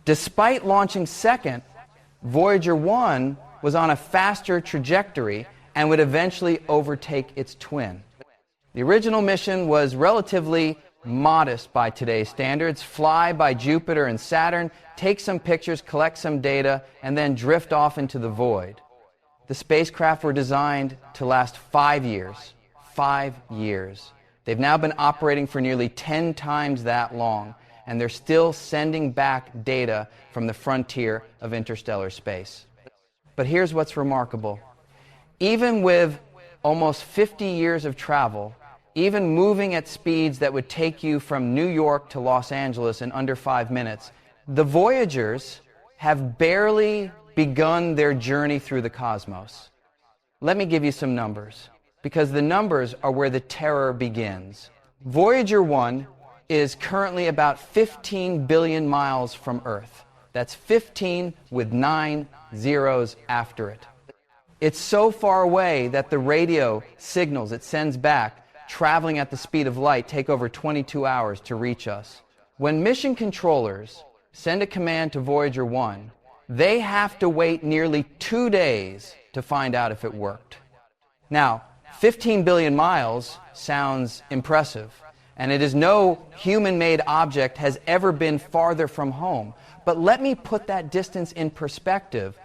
Despite launching second, Voyager 1 was on a faster trajectory and would eventually overtake its twin. The original mission was relatively modest by today's standards: fly by Jupiter and Saturn, take some pictures, collect some data, and then drift off into the void. The spacecraft were designed to last 5 years. 5 years. They've now been operating for nearly 10 times that long, and they're still sending back data from the frontier of interstellar space. But here's what's remarkable. Even with almost 50 years of travel, even moving at speeds that would take you from New York to Los Angeles in under 5 minutes, the Voyagers have barely begun their journey through the cosmos. Let me give you some numbers, because the numbers are where the terror begins. Voyager 1 is currently about 15 billion miles from Earth. That's 15 with 9 zeros after it. It's so far away that the radio signals it sends back, traveling at the speed of light, take over 22 hours to reach us. When mission controllers send a command to Voyager 1, they have to wait nearly 2 days to find out if it worked. Now, 15 billion miles sounds impressive, and it is no human-made object has ever been farther from home. But let me put that distance in perspective.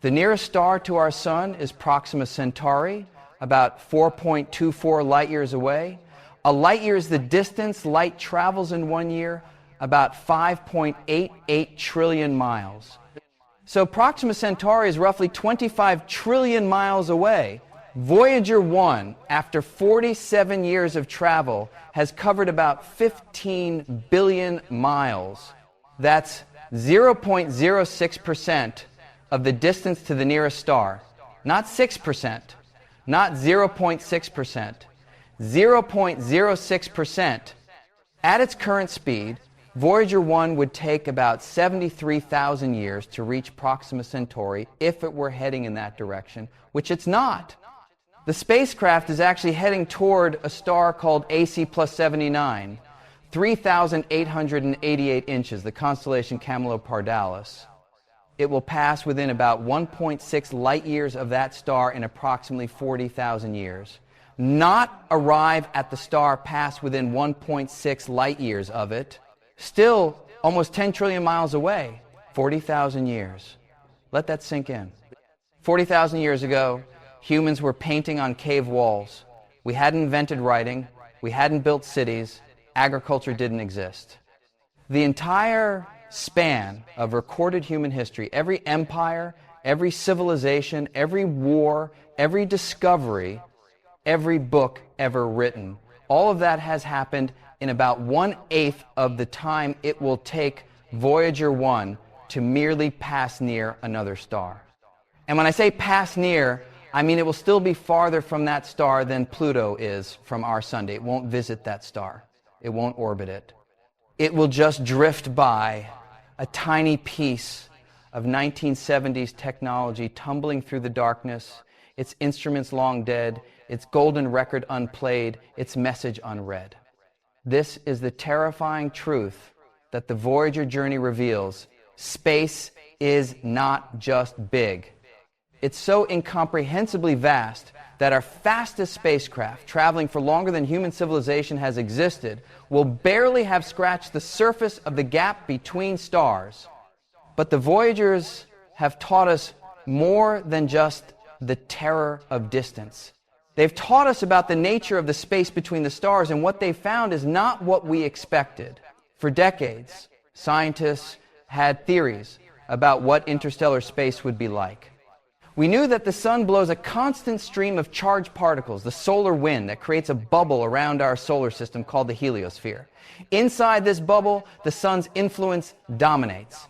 The nearest star to our sun is Proxima Centauri, about 4.24 light years away. A light year is the distance light travels in 1 year, about 5.88 trillion miles. So Proxima Centauri is roughly 25 trillion miles away. Voyager 1, after 47 years of travel, has covered about 15 billion miles. That's 0.06% of the distance to the nearest star. Not 6%, not 0.6%, 0.06%. At its current speed, Voyager 1 would take about 73,000 years to reach Proxima Centauri if it were heading in that direction, which it's not. The spacecraft is actually heading toward a star called AC plus 79, 3,888 inches, the constellation Camelopardalis. It will pass within about 1.6 light years of that star in approximately 40,000 years. Not arrive at the star, pass within 1.6 light years of it. Still almost 10 trillion miles away, 40,000 years. Let that sink in. 40,000 years ago, humans were painting on cave walls. We hadn't invented writing. We hadn't built cities. Agriculture didn't exist. The entire span of recorded human history, every empire, every civilization, every war, every discovery, every book ever written, all of that has happened in about 1/8 of the time it will take Voyager 1 to merely pass near another star. And when I say pass near, I mean it will still be farther from that star than Pluto is from our sun. It won't visit that star. It won't orbit it. It will just drift by, a tiny piece of 1970s technology tumbling through the darkness, its instruments long dead, its golden record unplayed, its message unread. This is the terrifying truth that the Voyager journey reveals. Space is not just big. It's so incomprehensibly vast that our fastest spacecraft, traveling for longer than human civilization has existed, will barely have scratched the surface of the gap between stars. But the Voyagers have taught us more than just the terror of distance. They've taught us about the nature of the space between the stars, and what they found is not what we expected. For decades, scientists had theories about what interstellar space would be like. We knew that the sun blows a constant stream of charged particles, the solar wind, that creates a bubble around our solar system called the heliosphere. Inside this bubble, the sun's influence dominates.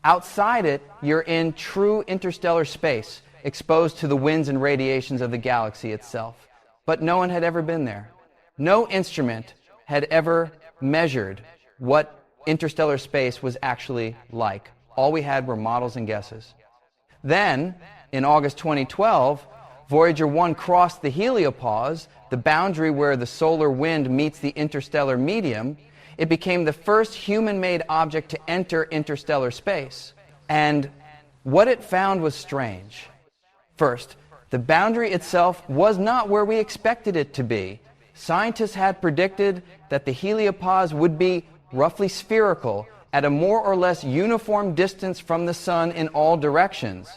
Outside it, you're in true interstellar space, exposed to the winds and radiations of the galaxy itself. But no one had ever been there. No instrument had ever measured what interstellar space was actually like. All we had were models and guesses. Then, in August 2012, Voyager 1 crossed the heliopause, the boundary where the solar wind meets the interstellar medium. it became the first human-made object to enter interstellar space. And what it found was strange. First, the boundary itself was not where we expected it to be. Scientists had predicted that the heliopause would be roughly spherical, at a more or less uniform distance from the Sun in all directions.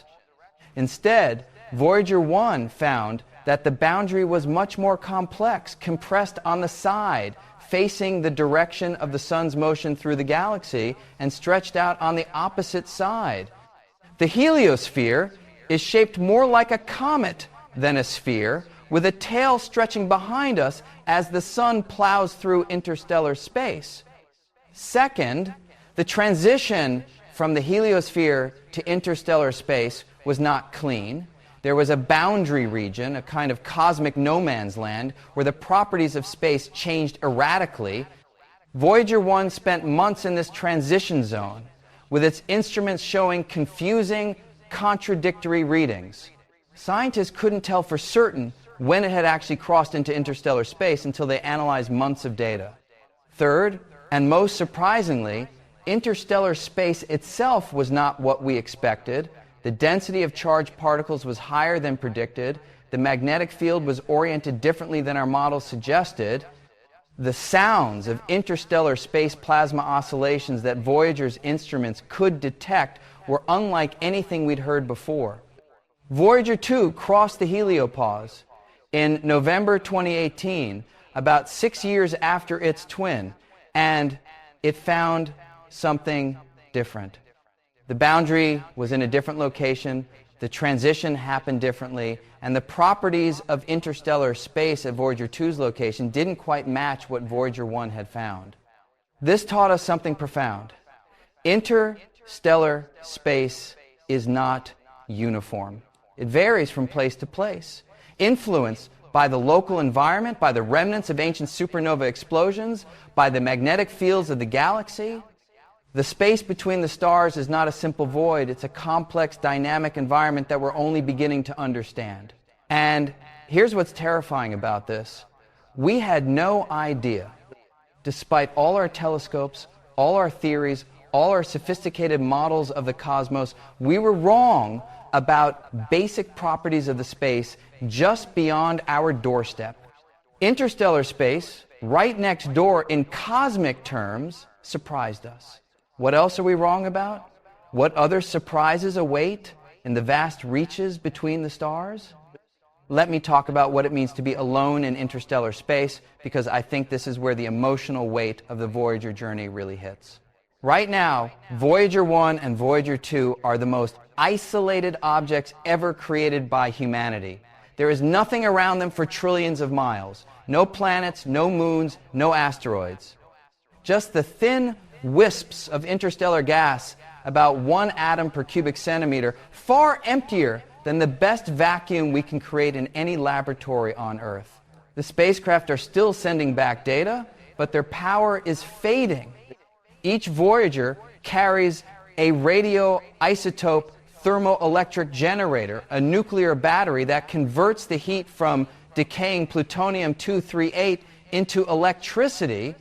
Instead, Voyager 1 found that the boundary was much more complex, compressed on the side, facing the direction of the Sun's motion through the galaxy, and stretched out on the opposite side. The heliosphere is shaped more like a comet than a sphere, with a tail stretching behind us as the Sun plows through interstellar space. Second, the transition from the heliosphere to interstellar space was not clean. There was a boundary region, a kind of cosmic no man's land, where the properties of space changed erratically. Voyager 1 spent months in this transition zone, with its instruments showing confusing, contradictory readings. Scientists couldn't tell for certain when it had actually crossed into interstellar space until they analyzed months of data. Third, and most surprisingly, interstellar space itself was not what we expected. The density of charged particles was higher than predicted. The magnetic field was oriented differently than our models suggested. The sounds of interstellar space plasma oscillations that Voyager's instruments could detect were unlike anything we'd heard before. Voyager 2 crossed the heliopause in November 2018, about 6 years after its twin, and it found something different. The boundary was in a different location, the transition happened differently, and the properties of interstellar space at Voyager 2's location didn't quite match what Voyager 1 had found. This taught us something profound. Interstellar space is not uniform. It varies from place to place, influenced by the local environment, by the remnants of ancient supernova explosions, by the magnetic fields of the galaxy. The space between the stars is not a simple void. It's a complex, dynamic environment that we're only beginning to understand. And here's what's terrifying about this. We had no idea, despite all our telescopes, all our theories, all our sophisticated models of the cosmos, we were wrong about basic properties of the space just beyond our doorstep. Interstellar space, right next door in cosmic terms, surprised us. What else are we wrong about? What other surprises await in the vast reaches between the stars? Let me talk about what it means to be alone in interstellar space, because I think this is where the emotional weight of the Voyager journey really hits. Right now, Voyager 1 and Voyager 2 are the most isolated objects ever created by humanity. There is nothing around them for trillions of miles. No planets, no moons, no asteroids. Just the thin wisps of interstellar gas, about 1 atom per cubic centimeter, far emptier than the best vacuum we can create in any laboratory on Earth. The spacecraft are still sending back data, but their power is fading. Each Voyager carries a radioisotope thermoelectric generator, a nuclear battery that converts the heat from decaying plutonium-238 into electricity.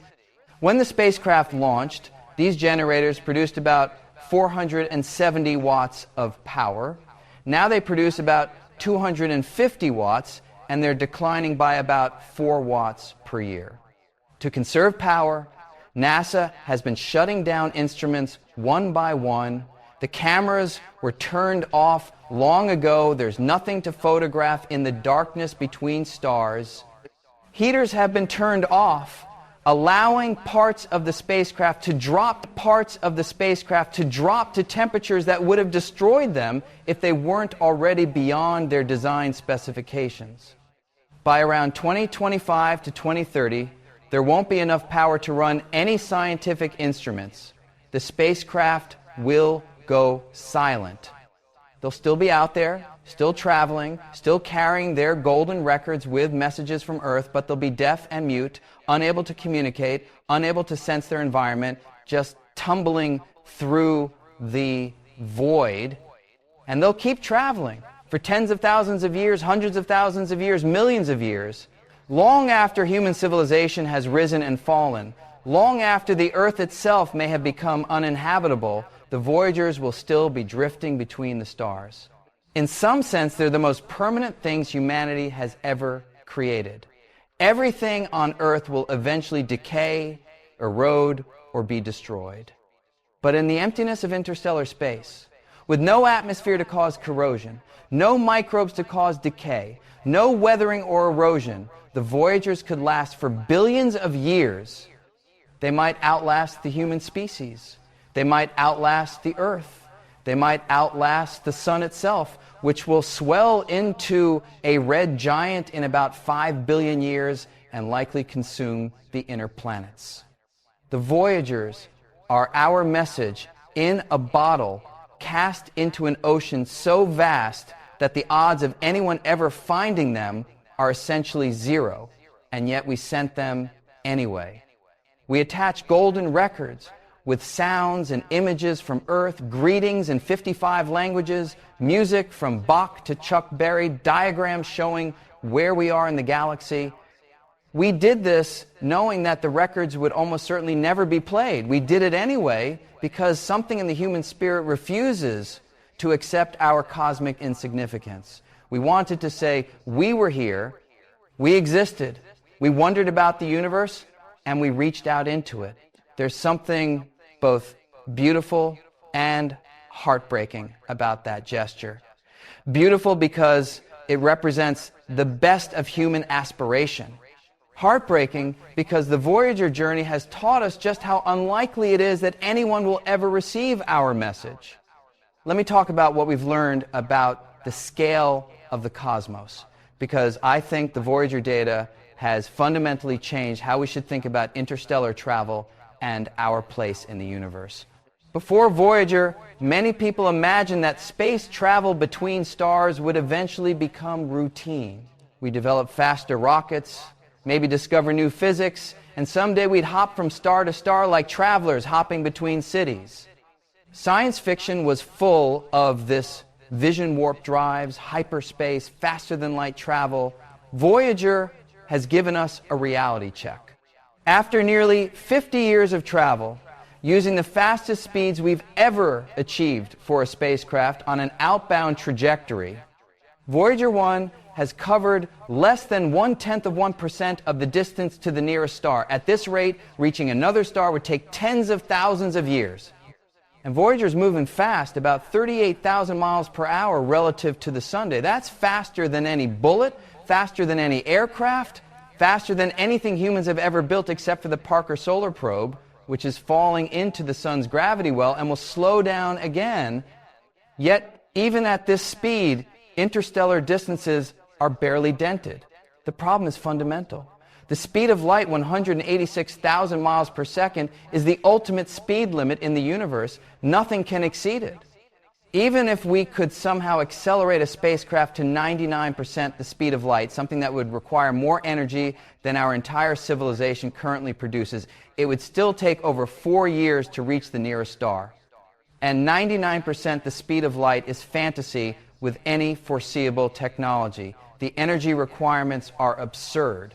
When the spacecraft launched, these generators produced about 470 watts of power. Now they produce about 250 watts, and they're declining by about 4 watts per year. To conserve power, NASA has been shutting down instruments one by one. The cameras were turned off long ago. There's nothing to photograph in the darkness between stars. Heaters have been turned off, allowing parts of the spacecraft to drop to temperatures that would have destroyed them if they weren't already beyond their design specifications. By around 2025 to 2030, there won't be enough power to run any scientific instruments. The spacecraft will go silent. They'll still be out there, still traveling, still carrying their golden records with messages from Earth, but they'll be deaf and mute, unable to communicate, unable to sense their environment, just tumbling through the void. And they'll keep traveling for tens of thousands of years, hundreds of thousands of years, millions of years. Long after human civilization has risen and fallen, long after the Earth itself may have become uninhabitable, the Voyagers will still be drifting between the stars. In some sense, they're the most permanent things humanity has ever created. Everything on Earth will eventually decay, erode, or be destroyed. But in the emptiness of interstellar space, with no atmosphere to cause corrosion, no microbes to cause decay, no weathering or erosion, the Voyagers could last for billions of years. They might outlast the human species. They might outlast the Earth. They might outlast the sun itself, which will swell into a red giant in about 5 billion years and likely consume the inner planets. The Voyagers are our message in a bottle cast into an ocean so vast that the odds of anyone ever finding them are essentially zero, and yet we sent them anyway. We attach golden records with sounds and images from Earth, greetings in 55 languages, music from Bach to Chuck Berry, diagrams showing where we are in the galaxy. We did this knowing that the records would almost certainly never be played. We did it anyway because something in the human spirit refuses to accept our cosmic insignificance. We wanted to say, we were here, we existed, we wondered about the universe, and we reached out into it. There's something both beautiful and heartbreaking about that gesture. Beautiful because it represents the best of human aspiration. Heartbreaking because the Voyager journey has taught us just how unlikely it is that anyone will ever receive our message. Let me talk about what we've learned about the scale of the cosmos, because I think the Voyager data has fundamentally changed how we should think about interstellar travel and our place in the universe. Before Voyager, many people imagined that space travel between stars would eventually become routine. We develop faster rockets, maybe discover new physics, and someday we'd hop from star to star like travelers hopping between cities. Science fiction was full of this vision warp drives, hyperspace, faster than light travel. Voyager has given us a reality check. After nearly 50 years of travel, using the fastest speeds we've ever achieved for a spacecraft on an outbound trajectory, Voyager 1 has covered less than 1/10% of the distance to the nearest star. At this rate, reaching another star would take tens of thousands of years. And Voyager's moving fast, about 38,000 miles per hour relative to the Sunday. That's faster than any bullet, faster than any aircraft, faster than anything humans have ever built except for the Parker Solar Probe, which is falling into the sun's gravity well and will slow down again. Yet, even at this speed, interstellar distances are barely dented. The problem is fundamental. The speed of light, 186,000 miles per second, is the ultimate speed limit in the universe. Nothing can exceed it. Even if we could somehow accelerate a spacecraft to 99% the speed of light, something that would require more energy than our entire civilization currently produces, it would still take over 4 years to reach the nearest star. And 99% the speed of light is fantasy with any foreseeable technology. The energy requirements are absurd.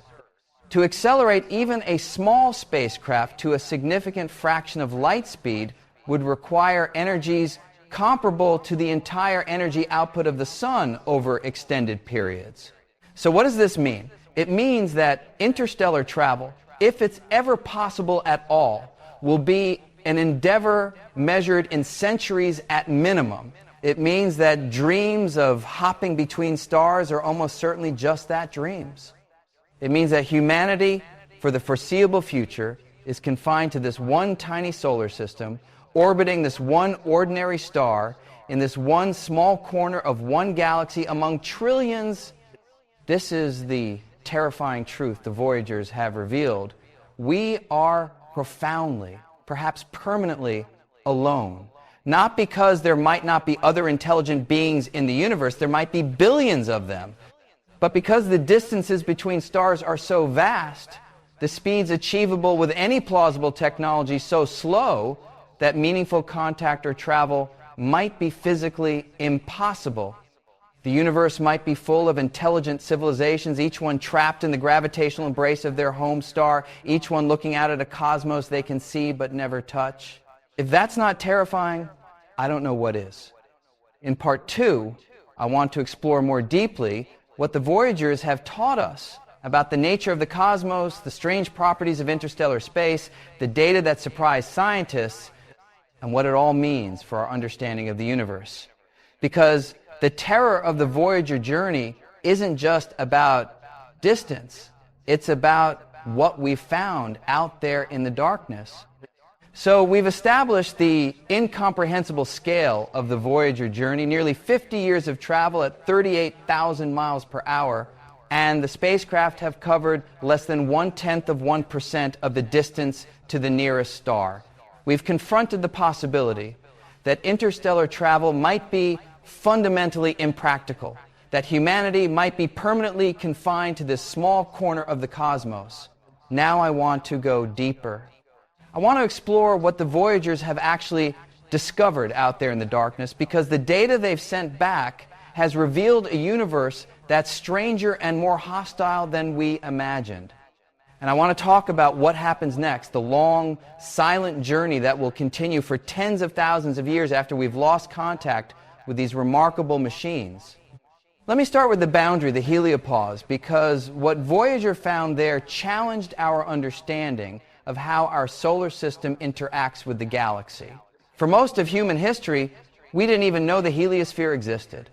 To accelerate even a small spacecraft to a significant fraction of light speed would require energies comparable to the entire energy output of the sun over extended periods. So what does this mean? It means that interstellar travel, if it's ever possible at all, will be an endeavor measured in centuries at minimum. It means that dreams of hopping between stars are almost certainly just that, dreams. It means that humanity, for the foreseeable future, is confined to this one tiny solar system, orbiting this one ordinary star in this one small corner of one galaxy among trillions. This is the terrifying truth the Voyagers have revealed. We are profoundly, perhaps permanently, alone. Not because there might not be other intelligent beings in the universe, there might be billions of them, but because the distances between stars are so vast, the speeds achievable with any plausible technology so slow that meaningful contact or travel might be physically impossible. The universe might be full of intelligent civilizations, each one trapped in the gravitational embrace of their home star, each one looking out at a cosmos they can see but never touch. If that's not terrifying, I don't know what is. In part 2, I want to explore more deeply what the Voyagers have taught us about the nature of the cosmos, the strange properties of interstellar space, the data that surprised scientists, and what it all means for our understanding of the universe. Because the terror of the Voyager journey isn't just about distance, it's about what we found out there in the darkness. So we've established the incomprehensible scale of the Voyager journey, nearly 50 years of travel at 38,000 miles per hour, and the spacecraft have covered less than 0.1% of the distance to the nearest star. We've confronted the possibility that interstellar travel might be fundamentally impractical, that humanity might be permanently confined to this small corner of the cosmos. Now I want to go deeper. I want to explore what the Voyagers have actually discovered out there in the darkness, because the data they've sent back has revealed a universe that's stranger and more hostile than we imagined. And I want to talk about what happens next, the long, silent journey that will continue for tens of thousands of years after we've lost contact with these remarkable machines. Let me start with the boundary, the heliopause, because what Voyager found there challenged our understanding of how our solar system interacts with the galaxy. For most of human history, we didn't even know the heliosphere existed.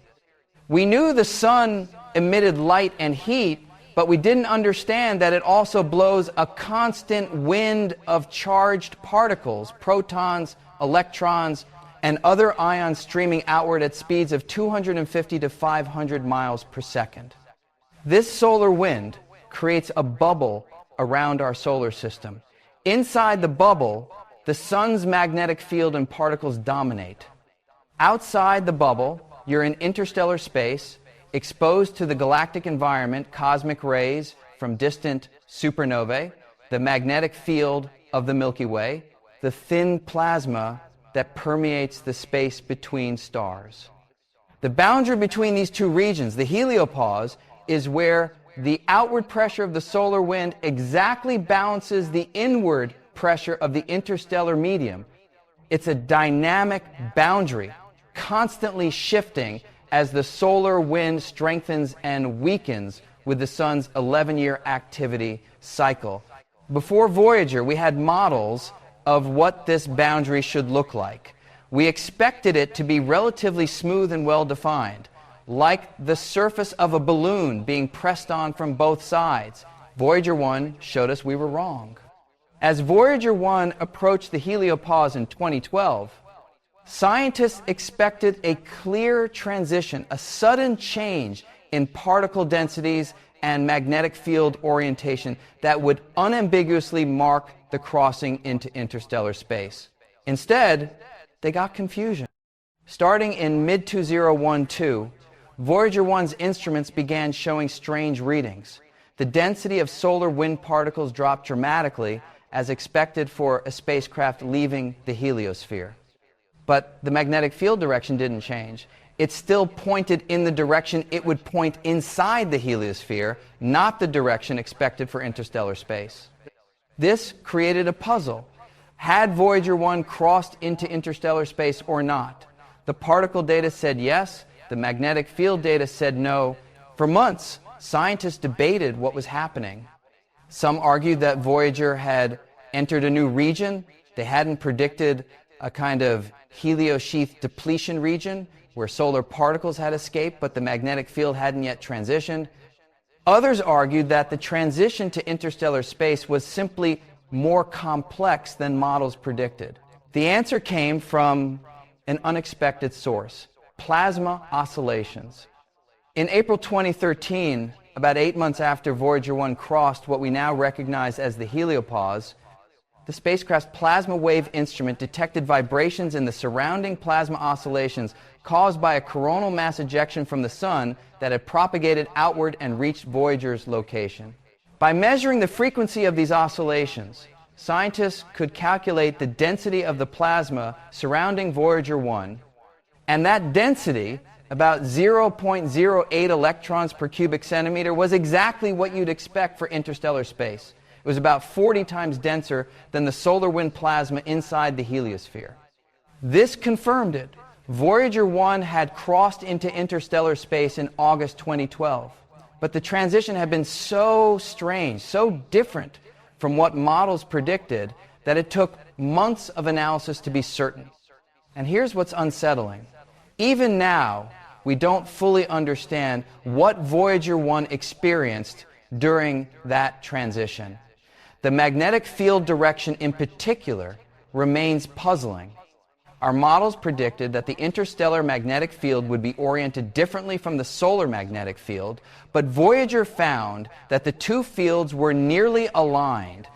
We knew the sun emitted light and heat, but we didn't understand that it also blows a constant wind of charged particles, protons, electrons, and other ions streaming outward at speeds of 250 to 500 miles per second. This solar wind creates a bubble around our solar system. Inside the bubble, the sun's magnetic field and particles dominate. Outside the bubble, you're in interstellar space, exposed to the galactic environment, cosmic rays from distant supernovae, the magnetic field of the Milky Way, the thin plasma that permeates the space between stars. The boundary between these two regions, the heliopause, is where the outward pressure of the solar wind exactly balances the inward pressure of the interstellar medium. It's a dynamic boundary, constantly shifting as the solar wind strengthens and weakens with the sun's 11-year activity cycle. Before Voyager, we had models of what this boundary should look like. We expected it to be relatively smooth and well-defined, like the surface of a balloon being pressed on from both sides. Voyager 1 showed us we were wrong. As Voyager 1 approached the heliopause in 2012, scientists expected a clear transition, a sudden change in particle densities and magnetic field orientation that would unambiguously mark the crossing into interstellar space. Instead, they got confusion. Starting in mid-2012, Voyager 1's instruments began showing strange readings. The density of solar wind particles dropped dramatically, as expected for a spacecraft leaving the heliosphere. But the magnetic field direction didn't change. It still pointed in the direction it would point inside the heliosphere, not the direction expected for interstellar space. This created a puzzle. Had Voyager 1 crossed into interstellar space or not? The particle data said yes. The magnetic field data said no. For months, scientists debated what was happening. Some argued that Voyager had entered a new region. They hadn't predicted a kind of heliosheath depletion region where solar particles had escaped, but the magnetic field hadn't yet transitioned. Others argued that the transition to interstellar space was simply more complex than models predicted. The answer came from an unexpected source: plasma oscillations. In April 2013, about 8 months after Voyager 1 crossed what we now recognize as the heliopause, the spacecraft's plasma wave instrument detected vibrations in the surrounding plasma oscillations caused by a coronal mass ejection from the sun that had propagated outward and reached Voyager's location. By measuring the frequency of these oscillations, scientists could calculate the density of the plasma surrounding Voyager 1, and that density about 0.08 electrons per cubic centimeter, was exactly what you'd expect for interstellar space. It was about 40 times denser than the solar wind plasma inside the heliosphere. This confirmed it. Voyager 1 had crossed into interstellar space in August 2012. But the transition had been so strange, so different from what models predicted, that it took months of analysis to be certain. And here's what's unsettling. Even now, we don't fully understand what Voyager 1 experienced during that transition. The magnetic field direction in particular remains puzzling. Our models predicted that the interstellar magnetic field would be oriented differently from the solar magnetic field, but Voyager found that the two fields were nearly aligned.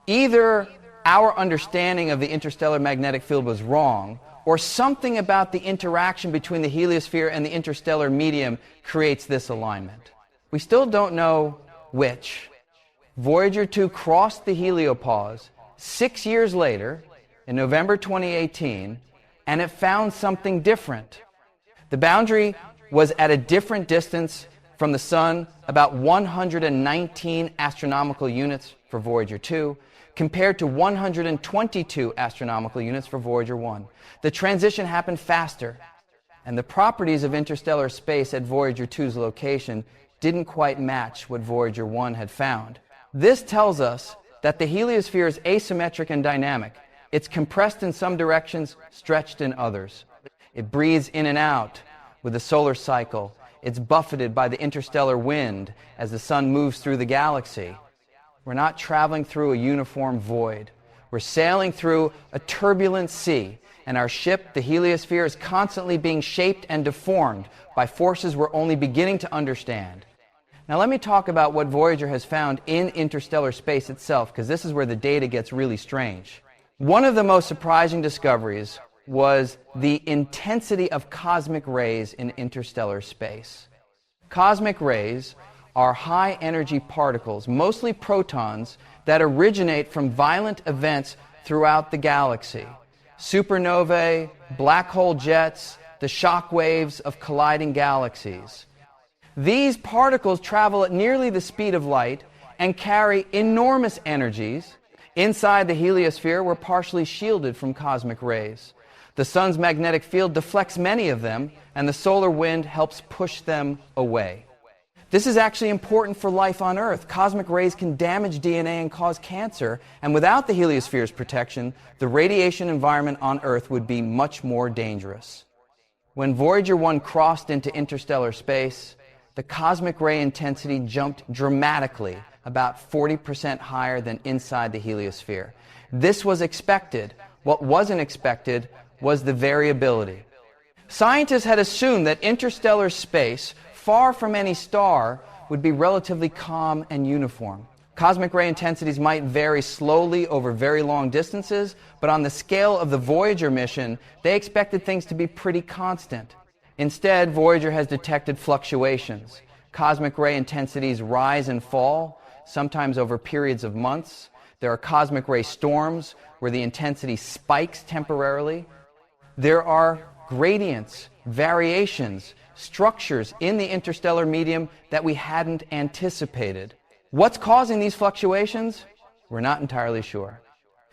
Either our understanding of the interstellar magnetic field was wrong, or something about the interaction between the heliosphere and the interstellar medium creates this alignment. We still don't know which. Voyager 2 crossed the heliopause 6 years later, in November 2018, and it found something different. The boundary was at a different distance from the Sun, about 119 astronomical units for Voyager 2, compared to 122 astronomical units for Voyager 1. The transition happened faster, and the properties of interstellar space at Voyager 2's location didn't quite match what Voyager 1 had found. This tells us that the heliosphere is asymmetric and dynamic. It's compressed in some directions, stretched in others. It breathes in and out with the solar cycle. It's buffeted by the interstellar wind as the Sun moves through the galaxy. We're not traveling through a uniform void. We're sailing through a turbulent sea, and our ship, the heliosphere, is constantly being shaped and deformed by forces we're only beginning to understand. Now let me talk about what Voyager has found in interstellar space itself, because this is where the data gets really strange. One of the most surprising discoveries was the intensity of cosmic rays in interstellar space. Cosmic rays are high-energy particles, mostly protons, that originate from violent events throughout the galaxy. Supernovae, black hole jets, the shock waves of colliding galaxies. These particles travel at nearly the speed of light and carry enormous energies. Inside the heliosphere, we're partially shielded from cosmic rays. The Sun's magnetic field deflects many of them, and the solar wind helps push them away. This is actually important for life on Earth. Cosmic rays can damage DNA and cause cancer, and without the heliosphere's protection, the radiation environment on Earth would be much more dangerous. When Voyager 1 crossed into interstellar space, the cosmic ray intensity jumped dramatically, about 40% higher than inside the heliosphere. This was expected. What wasn't expected was the variability. Scientists had assumed that interstellar space, far from any star, would be relatively calm and uniform. Cosmic ray intensities might vary slowly over very long distances, but on the scale of the Voyager mission, they expected things to be pretty constant. Instead, Voyager has detected fluctuations. Cosmic ray intensities rise and fall, sometimes over periods of months. There are cosmic ray storms where the intensity spikes temporarily. There are gradients, variations, structures in the interstellar medium that we hadn't anticipated. What's causing these fluctuations? We're not entirely sure.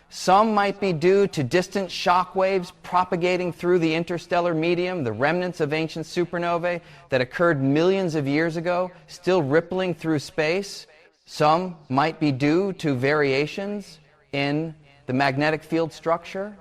Some might be due to distant shock waves propagating through the interstellar medium, the remnants of ancient supernovae that occurred millions of years ago, still rippling through space. Some might be due to variations in the magnetic field structure.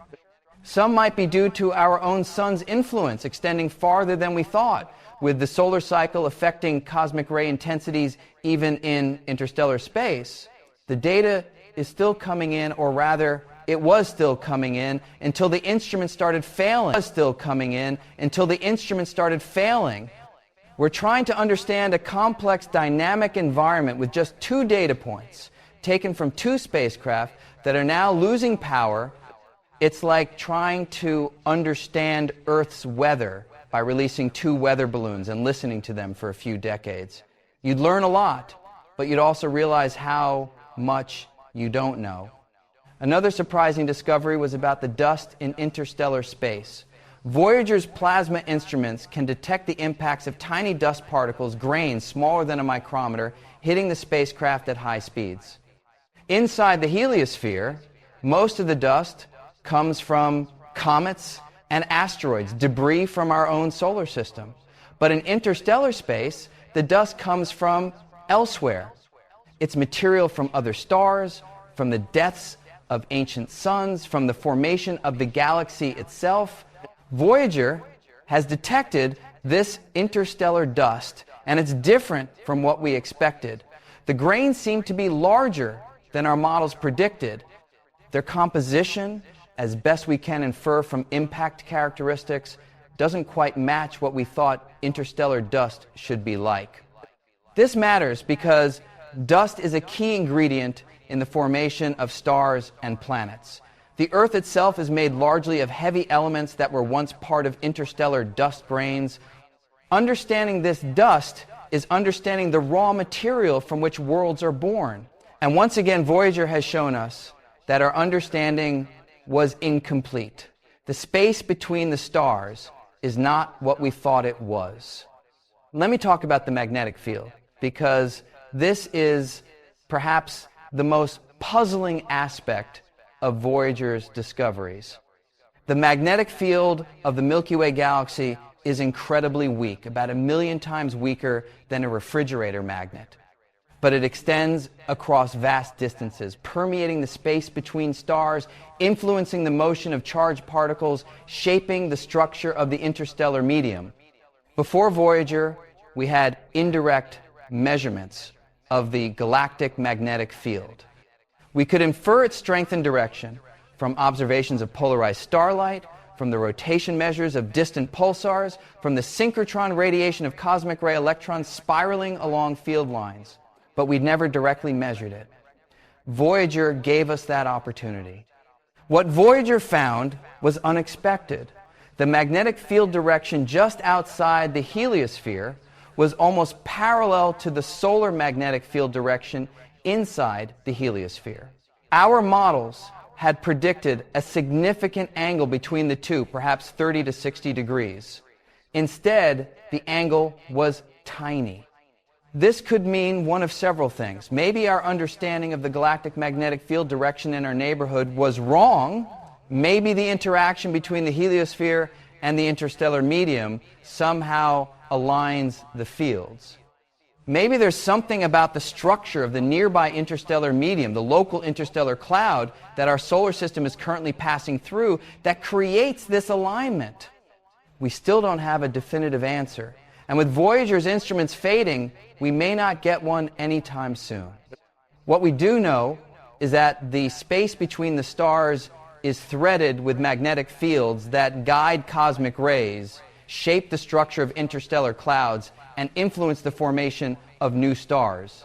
Some might be due to our own Sun's influence extending farther than we thought, with the solar cycle affecting cosmic ray intensities even in interstellar space. The data is still coming in, or rather, it was still coming in until the instruments started failing. We're trying to understand a complex dynamic environment with just 2 data points taken from 2 spacecraft that are now losing power. It's like trying to understand Earth's weather by releasing 2 weather balloons and listening to them for a few decades. You'd learn a lot, but you'd also realize how much you don't know. Another surprising discovery was about the dust in interstellar space. Voyager's plasma instruments can detect the impacts of tiny dust particles, grains smaller than a micrometer, hitting the spacecraft at high speeds. Inside the heliosphere, most of the dust comes from comets and asteroids, debris from our own solar system. But in interstellar space, the dust comes from elsewhere. It's material from other stars, from the deaths of ancient suns, from the formation of the galaxy itself. Voyager has detected this interstellar dust, and it's different from what we expected. The grains seem to be larger than our models predicted. Their composition, as best we can infer from impact characteristics, doesn't quite match what we thought interstellar dust should be like. This matters because dust is a key ingredient in the formation of stars and planets. The Earth itself is made largely of heavy elements that were once part of interstellar dust grains. Understanding this dust is understanding the raw material from which worlds are born. And once again, Voyager has shown us that our understanding was incomplete. The space between the stars is not what we thought it was. Let me talk about the magnetic field, because this is perhaps the most puzzling aspect of Voyager's discoveries. The magnetic field of the Milky Way galaxy is incredibly weak, about 1 million times weaker than a refrigerator magnet. But it extends across vast distances, permeating the space between stars, influencing the motion of charged particles, shaping the structure of the interstellar medium. Before Voyager, we had indirect measurements of the galactic magnetic field. We could infer its strength and direction from observations of polarized starlight, from the rotation measures of distant pulsars, from the synchrotron radiation of cosmic ray electrons spiraling along field lines. But we'd never directly measured it. Voyager gave us that opportunity. What Voyager found was unexpected. The magnetic field direction just outside the heliosphere was almost parallel to the solar magnetic field direction inside the heliosphere. Our models had predicted a significant angle between the two, perhaps 30 to 60 degrees. Instead, the angle was tiny. This could mean one of several things. Maybe our understanding of the galactic magnetic field direction in our neighborhood was wrong. Maybe the interaction between the heliosphere and the interstellar medium somehow aligns the fields. Maybe there's something about the structure of the nearby interstellar medium, the local interstellar cloud that our solar system is currently passing through, that creates this alignment. We still don't have a definitive answer. And with Voyager's instruments fading, we may not get one anytime soon. What we do know is that the space between the stars is threaded with magnetic fields that guide cosmic rays, shape the structure of interstellar clouds, and influence the formation of new stars.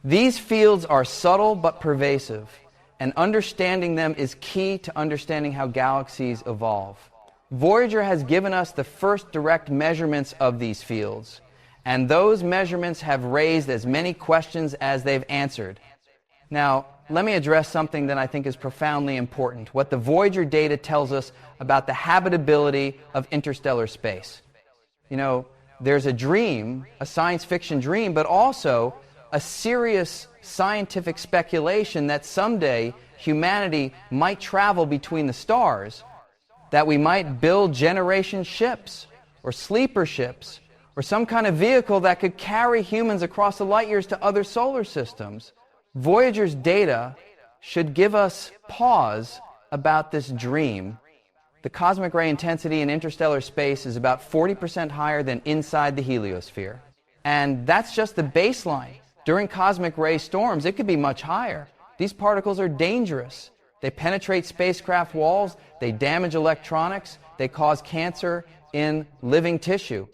These fields are subtle but pervasive, and understanding them is key to understanding how galaxies evolve. Voyager has given us the first direct measurements of these fields, and those measurements have raised as many questions as they've answered. Now, let me address something that I think is profoundly important, what the Voyager data tells us about the habitability of interstellar space. You know, there's a dream, a science fiction dream, but also a serious scientific speculation that someday humanity might travel between the stars, that we might build generation ships or sleeper ships or some kind of vehicle that could carry humans across the light years to other solar systems. Voyager's data should give us pause about this dream. The cosmic ray intensity in interstellar space is about 40% higher than inside the heliosphere. And that's just the baseline. During cosmic ray storms, it could be much higher. These particles are dangerous. They penetrate spacecraft walls, they damage electronics, they cause cancer in living tissue.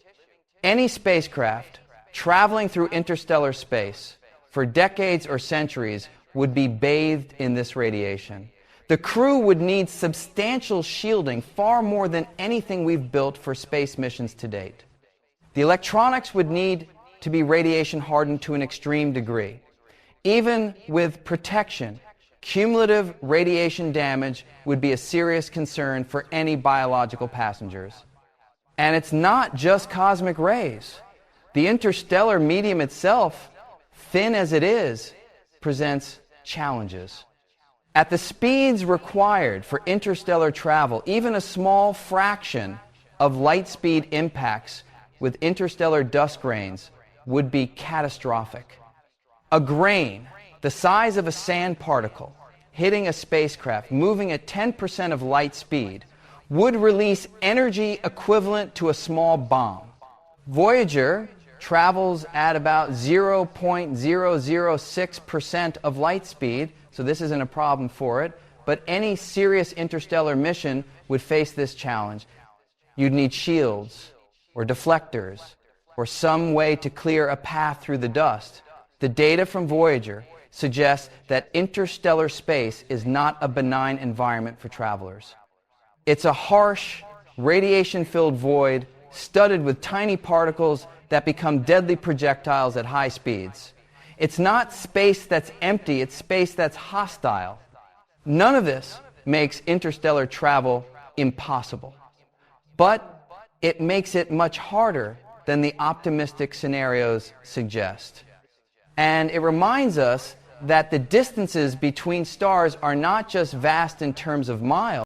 Any spacecraft traveling through interstellar space for decades or centuries would be bathed in this radiation. The crew would need substantial shielding, far more than anything we've built for space missions to date. The electronics would need to be radiation hardened to an extreme degree. Even with protection, cumulative radiation damage would be a serious concern for any biological passengers. And it's not just cosmic rays. The interstellar medium itself, thin as it is, presents challenges. At the speeds required for interstellar travel, even a small fraction of light speed impacts with interstellar dust grains would be catastrophic. A grain the size of a sand particle hitting a spacecraft moving at 10% of light speed would release energy equivalent to a small bomb. Voyager travels at about 0.006% of light speed, so this isn't a problem for it, but any serious interstellar mission would face this challenge. You'd need shields or deflectors or some way to clear a path through the dust. The data from Voyager suggests that interstellar space is not a benign environment for travelers. It's a harsh, radiation-filled void studded with tiny particles that become deadly projectiles at high speeds. It's not space that's empty, it's space that's hostile. None of this makes interstellar travel impossible. But it makes it much harder than the optimistic scenarios suggest. And it reminds us that the distances between stars are not just vast in terms of miles,